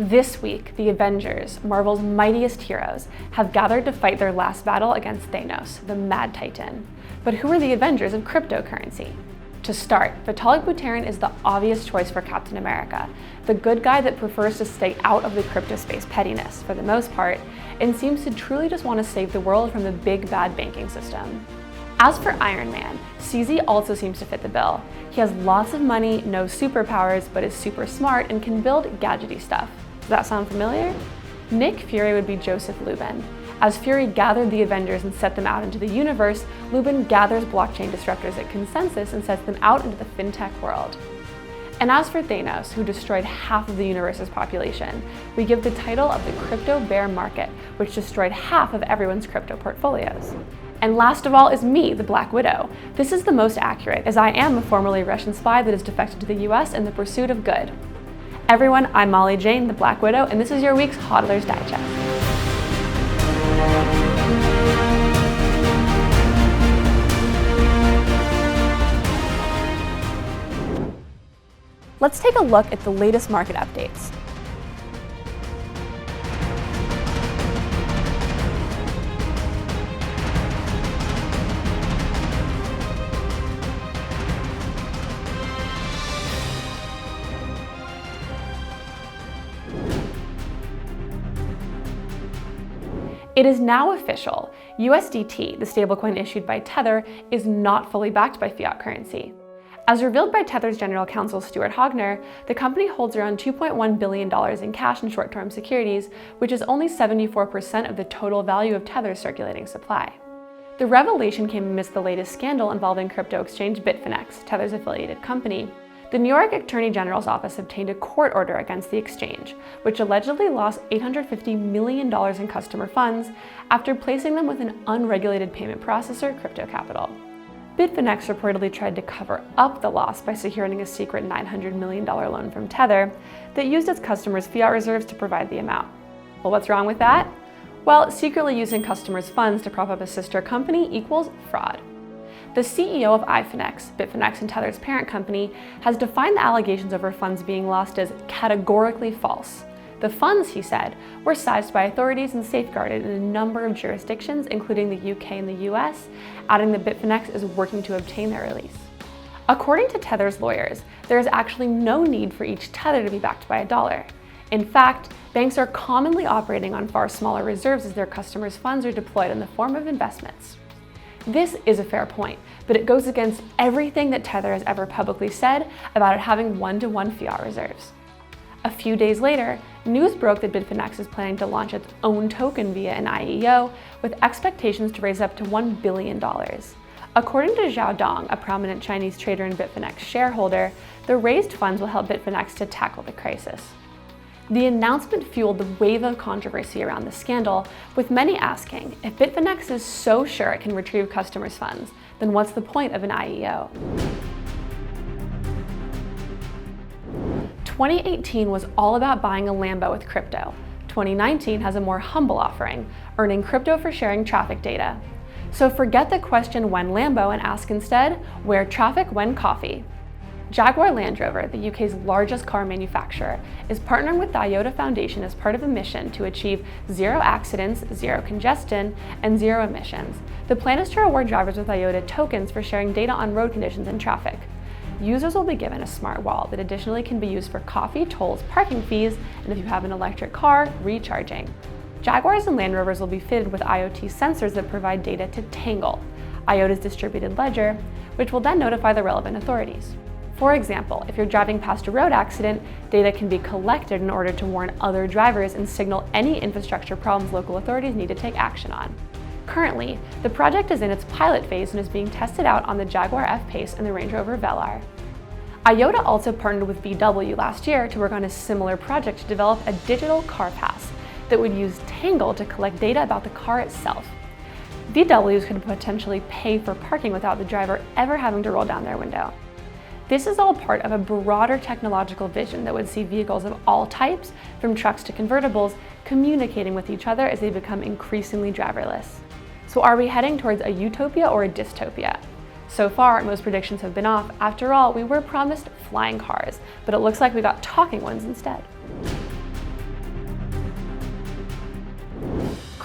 This week, the Avengers, Marvel's mightiest heroes, have gathered to fight their last battle against Thanos, the Mad Titan. But who are the Avengers of cryptocurrency? To start, Vitalik Buterin is the obvious choice for Captain America, the good guy that prefers to stay out of the crypto space pettiness, for the most part, and seems to truly just want to save the world from the big bad banking system. As for Iron Man, CZ also seems to fit the bill. He has lots of money, no superpowers, but is super smart and can build gadgety stuff. Does that sound familiar? Nick Fury would be Joseph Lubin. As Fury gathered the Avengers and set them out into the universe, Lubin gathers blockchain disruptors at Consensus and sets them out into the fintech world. And as for Thanos, who destroyed half of the universe's population, we give the title of the crypto bear market, which destroyed half of everyone's crypto portfolios. And last of all is me, the Black Widow. This is the most accurate, as I am a formerly Russian spy that has defected to the US in the pursuit of good. Everyone, I'm Molly Jane, the Black Widow, and this is your week's Hodlers Digest. Let's take a look at the latest market updates. It is now official. USDT, the stablecoin issued by Tether, is not fully backed by fiat currency. As revealed by Tether's general counsel Stuart Hodler, the company holds around $2.1 billion in cash and short-term securities, which is only 74% of the total value of Tether's circulating supply. The revelation came amidst the latest scandal involving crypto exchange Bitfinex, Tether's affiliated company. The New York Attorney General's office obtained a court order against the exchange, which allegedly lost $850 million in customer funds after placing them with an unregulated payment processor, Crypto Capital. Bitfinex reportedly tried to cover up the loss by securing a secret $900 million loan from Tether that used its customers' fiat reserves to provide the amount. Well, what's wrong with that? Well, secretly using customers' funds to prop up a sister company equals fraud. The CEO of Bitfinex and Tether's parent company, has defined the allegations of her funds being lost as categorically false. The funds, he said, were seized by authorities and safeguarded in a number of jurisdictions, including the UK and the US, adding that Bitfinex is working to obtain their release. According to Tether's lawyers, there is actually no need for each Tether to be backed by a dollar. In fact, banks are commonly operating on far smaller reserves as their customers' funds are deployed in the form of investments. This is a fair point, but it goes against everything that Tether has ever publicly said about it having one-to-one fiat reserves. A few days later, news broke that Bitfinex is planning to launch its own token via an IEO, with expectations to raise up to $1 billion. According to Zhao Dong, a prominent Chinese trader and Bitfinex shareholder, the raised funds will help Bitfinex to tackle the crisis. The announcement fueled the wave of controversy around the scandal, with many asking, if Bitfinex is so sure it can retrieve customers' funds, then what's the point of an IEO? 2018 was all about buying a Lambo with crypto. 2019 has a more humble offering, earning crypto for sharing traffic data. So forget the question when Lambo and ask instead, where traffic when coffee. Jaguar Land Rover, the UK's largest car manufacturer, is partnering with the IOTA Foundation as part of a mission to achieve zero accidents, zero congestion, and zero emissions. The plan is to reward drivers with IOTA tokens for sharing data on road conditions and traffic. Users will be given a smart wallet that additionally can be used for coffee, tolls, parking fees, and if you have an electric car, recharging. Jaguars and Land Rovers will be fitted with IoT sensors that provide data to Tangle, IOTA's distributed ledger, which will then notify the relevant authorities. For example, if you're driving past a road accident, data can be collected in order to warn other drivers and signal any infrastructure problems local authorities need to take action on. Currently, the project is in its pilot phase and is being tested out on the Jaguar F-Pace and the Range Rover Velar. IOTA also partnered with VW last year to work on a similar project to develop a digital car pass that would use Tangle to collect data about the car itself. VWs could potentially pay for parking without the driver ever having to roll down their window. This is all part of a broader technological vision that would see vehicles of all types, from trucks to convertibles, communicating with each other as they become increasingly driverless. So are we heading towards a utopia or a dystopia? So far, most predictions have been off. After all, we were promised flying cars, but it looks like we got talking ones instead.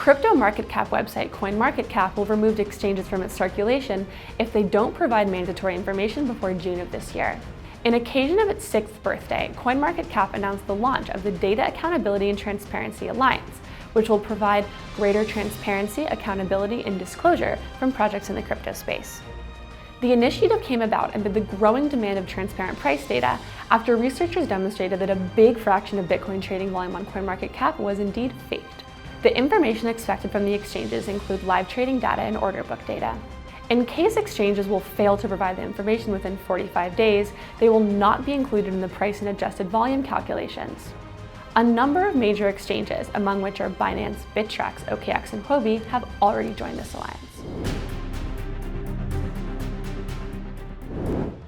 crypto market cap website CoinMarketCap will remove exchanges from its circulation if they don't provide mandatory information before June of this year. In occasion of its 6th birthday, CoinMarketCap announced the launch of the Data Accountability and Transparency Alliance, which will provide greater transparency, accountability, and disclosure from projects in the crypto space. The initiative came about amid the growing demand of transparent price data after researchers demonstrated that a big fraction of Bitcoin trading volume on CoinMarketCap was indeed faked. The information expected from the exchanges include live trading data and order book data. In case exchanges will fail to provide the information within 45 days, they will not be included in the price and adjusted volume calculations. A number of major exchanges, among which are Binance, Bittrex, OKX, and Huobi, have already joined this alliance.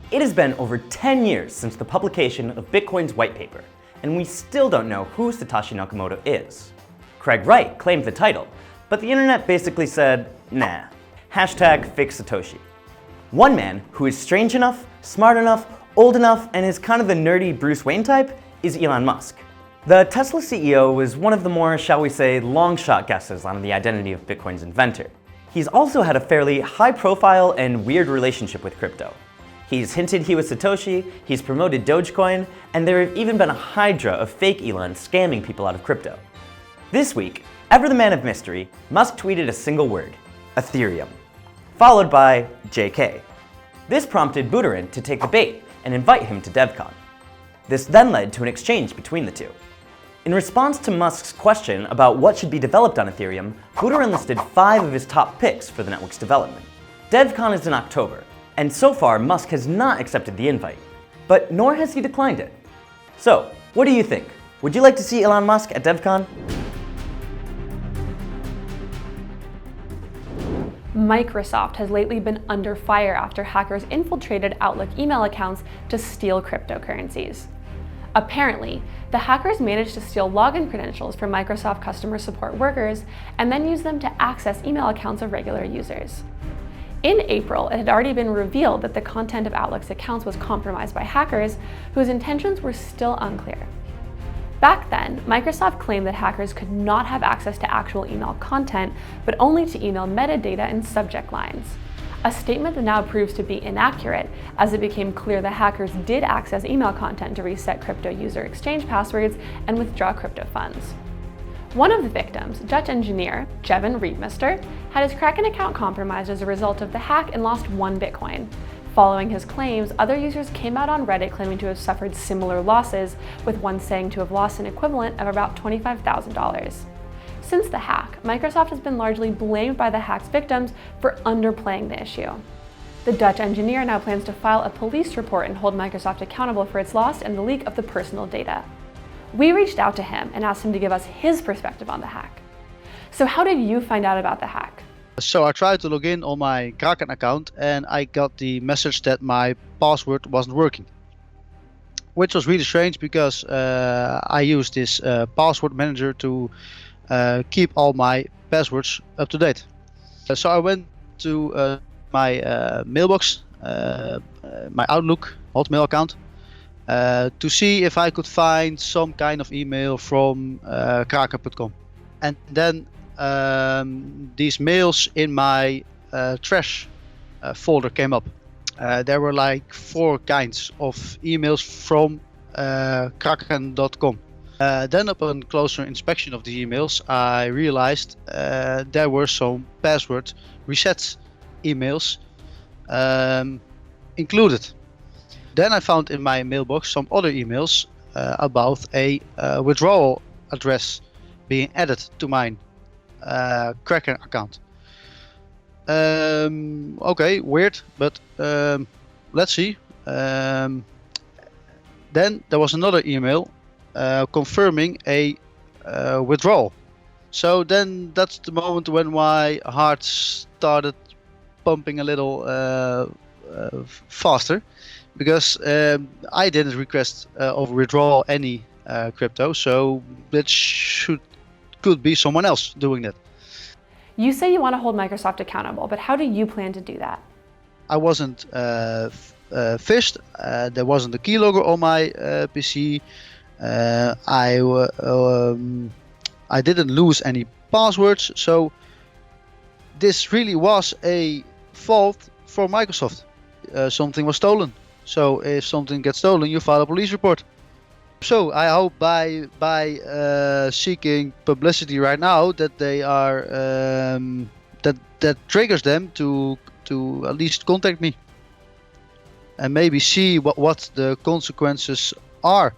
It has been over 10 years since the publication of Bitcoin's white paper, and we still don't know who Satoshi Nakamoto is. Craig Wright claimed the title, but the internet basically said, nah. Hashtag fix Satoshi. One man who is strange enough, smart enough, old enough, and is kind of the nerdy Bruce Wayne type is Elon Musk. The Tesla CEO was one of the more, shall we say, long-shot guesses on the identity of Bitcoin's inventor. He's also had a fairly high-profile and weird relationship with crypto. He's hinted he was Satoshi, he's promoted Dogecoin, and there have even been a hydra of fake Elon scamming people out of crypto. This week, ever the man of mystery, Musk tweeted a single word, Ethereum, followed by JK. This prompted Buterin to take the bait and invite him to DevCon. This then led to an exchange between the two. In response to Musk's question about what should be developed on Ethereum, Buterin listed 5 of his top picks for the network's development. DevCon is in October, and so far Musk has not accepted the invite, but nor has he declined it. So, what do you think? Would you like to see Elon Musk at DevCon? Microsoft has lately been under fire after hackers infiltrated Outlook email accounts to steal cryptocurrencies. Apparently, the hackers managed to steal login credentials from Microsoft customer support workers and then use them to access email accounts of regular users. In April, it had already been revealed that the content of Outlook's accounts was compromised by hackers whose intentions were still unclear. Back then, Microsoft claimed that hackers could not have access to actual email content, but only to email metadata and subject lines. A statement that now proves to be inaccurate, as it became clear the hackers did access email content to reset crypto user exchange passwords and withdraw crypto funds. One of the victims, Dutch engineer Jevon Rietmeester, had his Kraken account compromised as a result of the hack and lost 1 Bitcoin. Following his claims, other users came out on Reddit claiming to have suffered similar losses, with one saying to have lost an equivalent of about $25,000. Since the hack, Microsoft has been largely blamed by the hack's victims for underplaying the issue. The Dutch engineer now plans to file a police report and hold Microsoft accountable for its loss and the leak of the personal data. We reached out to him and asked him to give us his perspective on the hack. So how did you find out about the hack? So I tried to log in on my Kraken account and I got the message that my password wasn't working. Which was really strange because I used this password manager to keep all my passwords up to date. So I went to my mailbox, my Outlook Hotmail account, to see if I could find some kind of email from kraken.com. And then these mails in my trash folder came up. There were like 4 kinds of emails from kraken.com. Then upon closer inspection of the emails, I realized there were some password reset emails included. Then I found in my mailbox some other emails about a withdrawal address being added to mine Kraken account. Okay, weird, but let's see. Then there was another email confirming a withdrawal. So then that's the moment when my heart started pumping a little faster, because I didn't request or withdraw any crypto, so that could be someone else doing that. You say you want to hold Microsoft accountable, but how do you plan to do that? I wasn't phished. There wasn't a keylogger on my PC. I I didn't lose any passwords, so this really was a fault for Microsoft. Something was stolen. So if something gets stolen, you file a police report. So I hope by seeking publicity right now that they are that triggers them to at least contact me and maybe see what the consequences are,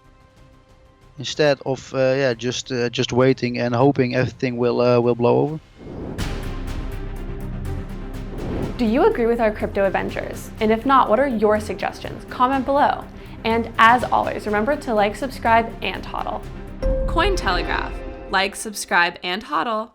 instead of just waiting and hoping everything will blow over. Do you agree with our crypto Avengers? And if not, what are your suggestions? Comment below. And as always, remember to like, subscribe, and hodl. Cointelegraph. Like, subscribe, and hodl.